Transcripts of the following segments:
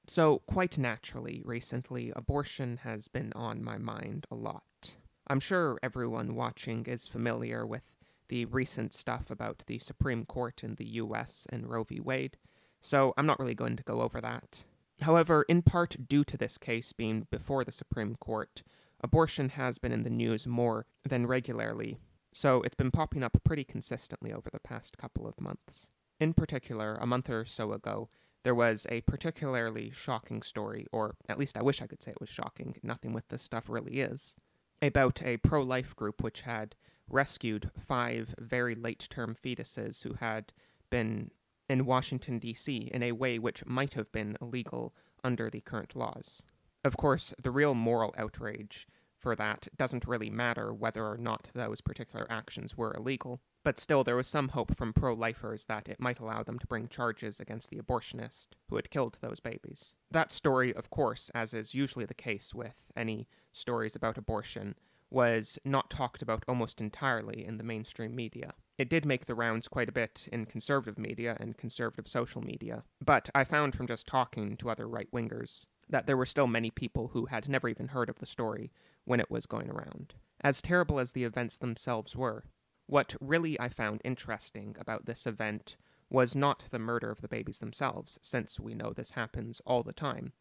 So, quite naturally, recently, abortion has been on my mind a lot. I'm sure everyone watching is familiar with the recent stuff about the Supreme Court in the US and Roe v. Wade, so I'm not really going to go over that. However, in part due to this case being before the Supreme Court, abortion has been in the news more than regularly, so it's been popping up pretty consistently over the past couple of months. In particular, a month or so ago, there was a particularly shocking story, or at least I wish I could say it was shocking, nothing with this stuff really is, about a pro-life group which had rescued 5 very late-term fetuses who had been in Washington, D.C. in a way which might have been illegal under the current laws. Of course, the real moral outrage for that doesn't really matter whether or not those particular actions were illegal, but still there was some hope from pro-lifers that it might allow them to bring charges against the abortionist who had killed those babies. That story, of course, as is usually the case with any stories about abortion, was not talked about almost entirely in the mainstream media. It did make the rounds quite a bit in conservative media and conservative social media, but I found from just talking to other right-wingers that there were still many people who had never even heard of the story when it was going around. As terrible as the events themselves were, what really I found interesting about this event was not the murder of the babies themselves, since we know this happens all the time,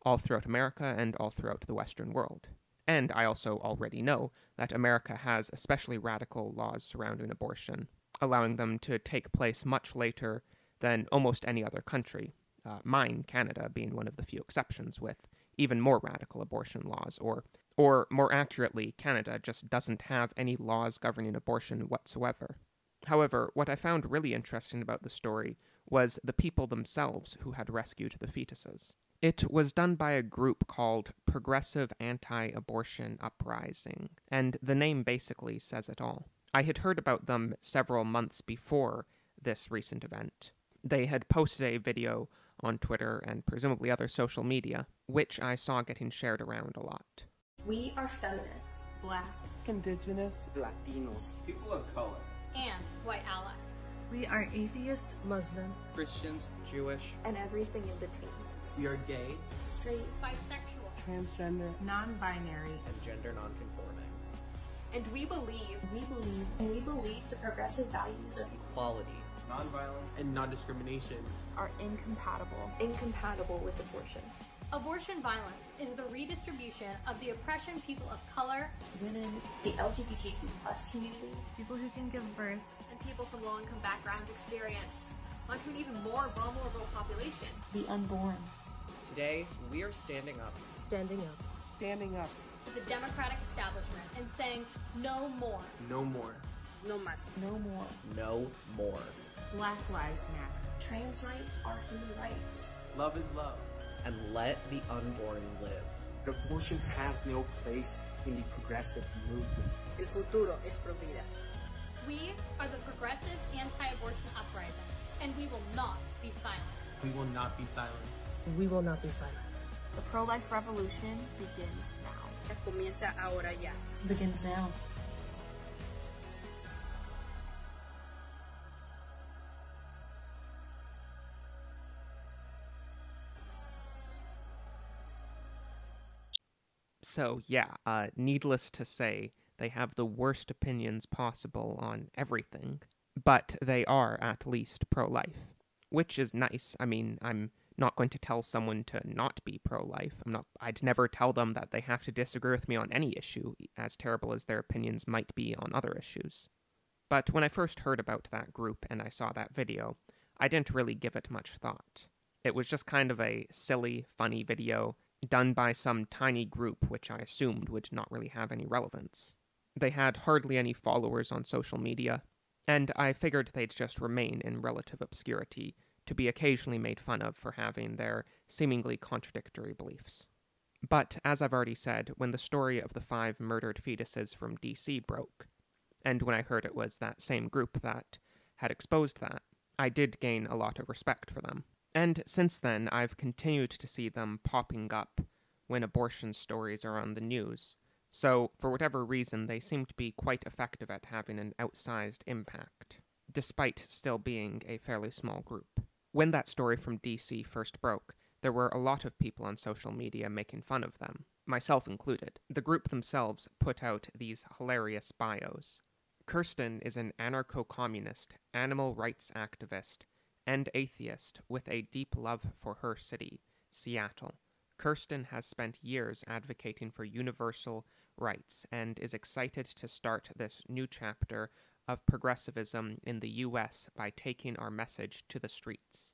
all throughout America and all throughout the Western world. And I also already know that America has especially radical laws surrounding abortion, allowing them to take place much later than almost any other country, mine, Canada, being one of the few exceptions with even more radical abortion laws, or more accurately, Canada just doesn't have any laws governing abortion whatsoever. However, what I found really interesting about the story was the people themselves who had rescued the fetuses. It was done by a group called Progressive Anti-Abortion Uprising, and the name basically says it all. I had heard about them several months before this recent event. They had posted a video on Twitter and presumably other social media, which I saw getting shared around a lot. We are feminists, Black, Indigenous, Latinos, people of color, and white allies. we are atheist, Muslim, Christians, Jewish, and everything in between. we are gay, Straight, bisexual, transgender, non-binary, and gender non-conforming. and we believe the progressive values of Equality, nonviolence, and non-discrimination are incompatible with abortion. abortion violence is the redistribution of the oppression people of color Women, the LGBTQ plus community, people who can give birth, and people from low-income backgrounds experience onto an even more vulnerable population. the unborn. Today, we are standing up Standing up. standing up. To the democratic establishment and saying no more. No more. no más. No more. No more. Black Lives Matter. Trans rights are human rights. Love is love. And let the unborn live. Abortion has no place in the progressive movement. El futuro es pro vida. We are the Progressive Anti-Abortion Uprising, and we will not be silent. We will not be silenced. We will not be silenced. The pro-life revolution begins now. Comienza ahora ya. Begins now. So yeah, needless to say, they have the worst opinions possible on everything, but they are at least pro-life, which is nice. I mean, I'm not going to tell someone to not be pro-life. I'd never tell them that they have to disagree with me on any issue, as terrible as their opinions might be on other issues. But when I first heard about that group and I saw that video, I didn't really give it much thought. It was just kind of a silly, funny video done by some tiny group which I assumed would not really have any relevance. They had hardly any followers on social media, and I figured they'd just remain in relative obscurity to be occasionally made fun of for having their seemingly contradictory beliefs. But, as I've already said, when the story of the 5 murdered fetuses from DC broke, and when I heard it was that same group that had exposed that, I did gain a lot of respect for them. And since then, I've continued to see them popping up when abortion stories are on the news, so for whatever reason they seem to be quite effective at having an outsized impact, despite still being a fairly small group. When that story from DC first broke, there were a lot of people on social media making fun of them, myself included. The group themselves put out these hilarious bios. Kirsten is an anarcho-communist, animal rights activist, and atheist with a deep love for her city, Seattle. Kirsten has spent years advocating for universal rights and is excited to start this new chapter of progressivism in the US by taking our message to the streets.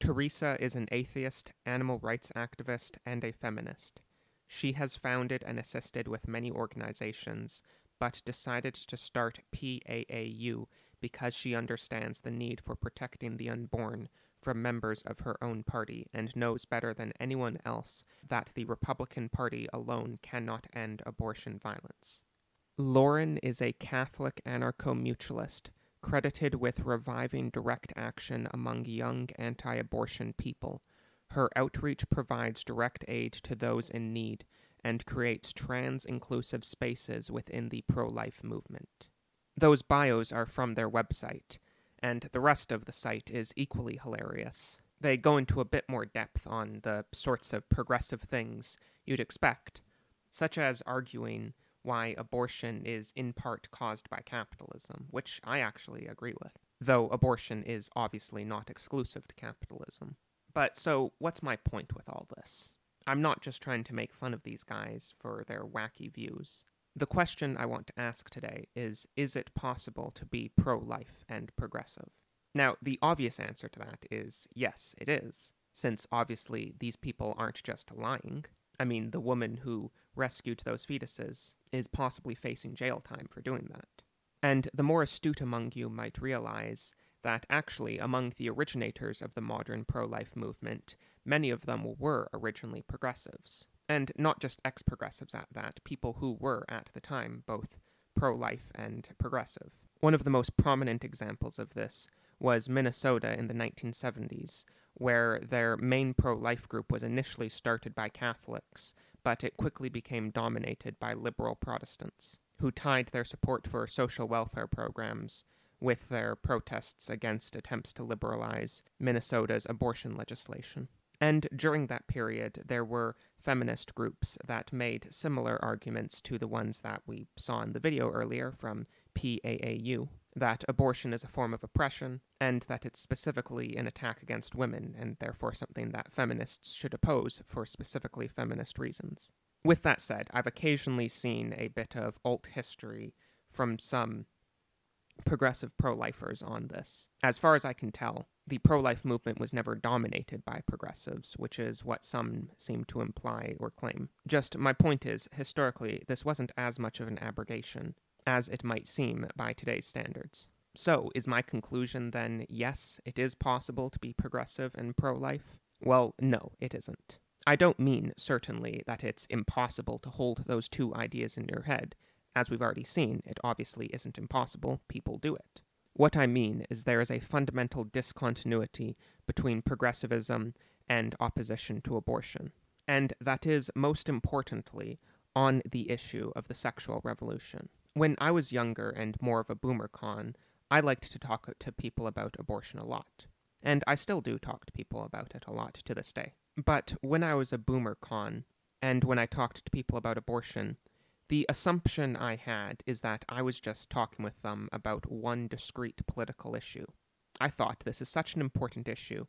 Teresa is an atheist, animal rights activist, and a feminist. She has founded and assisted with many organizations, but decided to start PAAU because she understands the need for protecting the unborn from members of her own party and knows better than anyone else that the Republican Party alone cannot end abortion violence. Lauren is a Catholic anarcho-mutualist, credited with reviving direct action among young anti-abortion people. Her outreach provides direct aid to those in need and creates trans-inclusive spaces within the pro-life movement. Those bios are from their website, and the rest of the site is equally hilarious. They go into a bit more depth on the sorts of progressive things you'd expect, such as arguing why abortion is in part caused by capitalism, which I actually agree with, though abortion is obviously not exclusive to capitalism. But so, what's my point with all this? I'm not just trying to make fun of these guys for their wacky views. The question I want to ask today is it possible to be pro-life and progressive? Now, the obvious answer to that is yes, it is, since obviously these people aren't just lying. I mean, the woman who rescued those fetuses is possibly facing jail time for doing that. And the more astute among you might realize that actually among the originators of the modern pro-life movement, many of them were originally progressives. And not just ex-progressives at that, people who were at the time both pro-life and progressive. One of the most prominent examples of this was Minnesota in the 1970s, where their main pro-life group was initially started by Catholics, but it quickly became dominated by liberal Protestants, who tied their support for social welfare programs with their protests against attempts to liberalize Minnesota's abortion legislation. And during that period, there were feminist groups that made similar arguments to the ones that we saw in the video earlier from PAAU, that abortion is a form of oppression, and that it's specifically an attack against women, and therefore something that feminists should oppose for specifically feminist reasons. With that said, I've occasionally seen a bit of alt history from some progressive pro-lifers on this. As far as I can tell, the pro-life movement was never dominated by progressives, which is what some seem to imply or claim. Just my point is, historically, this wasn't as much of an abrogation as it might seem by today's standards. So, is my conclusion then, yes, it is possible to be progressive and pro-life? Well, no, it isn't. I don't mean, certainly, that it's impossible to hold those two ideas in your head. As we've already seen, it obviously isn't impossible, people do it. What I mean is there is a fundamental discontinuity between progressivism and opposition to abortion. And that is, most importantly, on the issue of the sexual revolution. When I was younger and more of a boomer con, I liked to talk to people about abortion a lot. And I still do talk to people about it a lot to this day. But when I was a boomer con, and when I talked to people about abortion, the assumption I had is that I was just talking with them about one discrete political issue. I thought this is such an important issue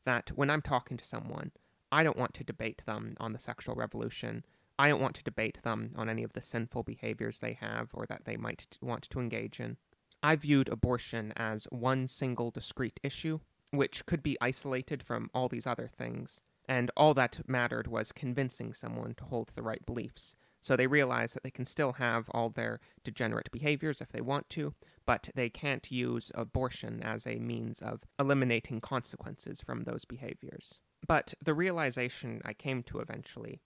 that when I'm talking to someone, I don't want to debate them on the sexual revolution. I don't want to debate them on any of the sinful behaviors they have or that they might want to engage in. I viewed abortion as one single discrete issue, which could be isolated from all these other things, and all that mattered was convincing someone to hold the right beliefs. So they realize that they can still have all their degenerate behaviors if they want to, but they can't use abortion as a means of eliminating consequences from those behaviors. But the realization I came to eventually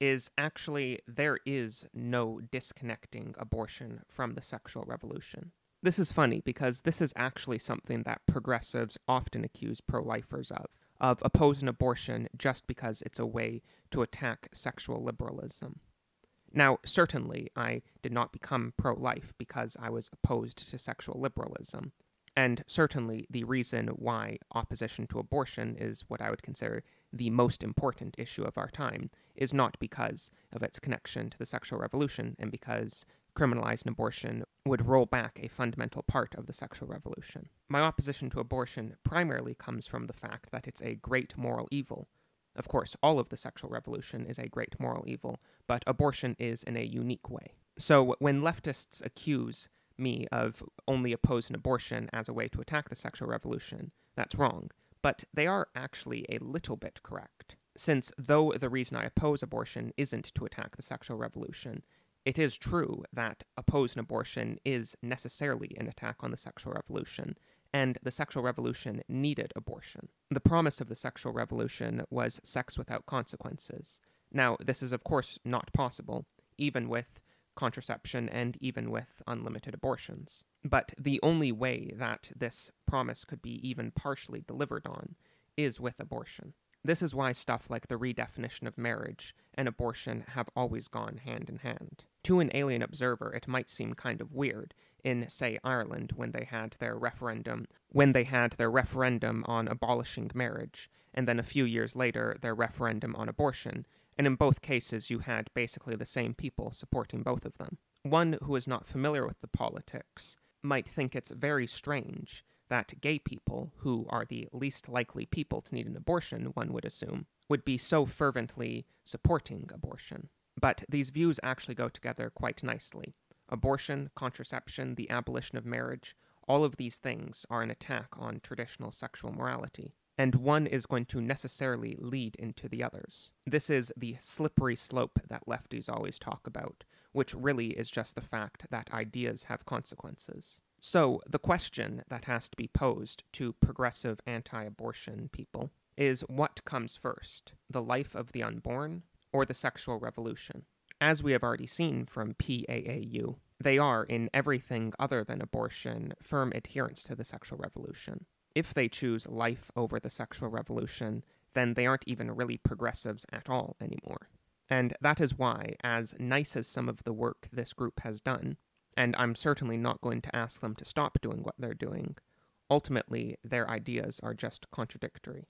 is actually there is no disconnecting abortion from the sexual revolution. This is funny because this is actually something that progressives often accuse pro-lifers of opposing abortion just because it's a way to attack sexual liberalism. Now, certainly, I did not become pro-life because I was opposed to sexual liberalism. And certainly the reason why opposition to abortion is what I would consider the most important issue of our time is not because of its connection to the sexual revolution and because criminalizing abortion would roll back a fundamental part of the sexual revolution. My opposition to abortion primarily comes from the fact that it's a great moral evil. Of course, all of the sexual revolution is a great moral evil, but abortion is in a unique way. So when leftists accuse me of only opposing abortion as a way to attack the sexual revolution, that's wrong. But they are actually a little bit correct. Since though the reason I oppose abortion isn't to attack the sexual revolution, it is true that opposing abortion is necessarily an attack on the sexual revolution, and the sexual revolution needed abortion. The promise of the sexual revolution was sex without consequences. Now, this is of course not possible, even with contraception and even with unlimited abortions. But the only way that this promise could be even partially delivered on is with abortion. This is why stuff like the redefinition of marriage and abortion have always gone hand in hand. To an alien observer, it might seem kind of weird in, say, Ireland when they had their referendum on abolishing marriage, and then a few years later their referendum on abortion, and in both cases you had basically the same people supporting both of them. One who is not familiar with the politics might think it's very strange that gay people, who are the least likely people to need an abortion, one would assume, would be so fervently supporting abortion. But these views actually go together quite nicely. Abortion, contraception, the abolition of marriage, all of these things are an attack on traditional sexual morality, and one is going to necessarily lead into the others. This is the slippery slope that lefties always talk about, which really is just the fact that ideas have consequences. So, the question that has to be posed to progressive anti-abortion people is what comes first, the life of the unborn or the sexual revolution? As we have already seen from PAAU, they are, in everything other than abortion, firm adherents to the sexual revolution. If they choose life over the sexual revolution, then they aren't even really progressives at all anymore. And that is why, as nice as some of the work this group has done, and I'm certainly not going to ask them to stop doing what they're doing, ultimately their ideas are just contradictory.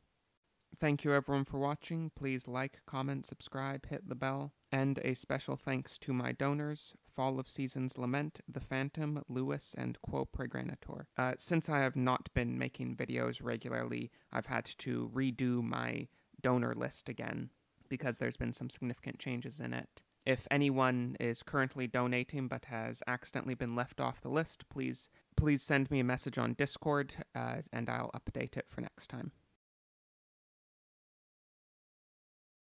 Thank you everyone for watching. Please like, comment, subscribe, hit the bell, and a special thanks to my donors, Fall of Seasons Lament, The Phantom, Lewis, and Quo Pregranator. Since I have not been making videos regularly, I've had to redo my donor list again, because there's been some significant changes in it. If anyone is currently donating but has accidentally been left off the list, please send me a message on Discord, and I'll update it for next time.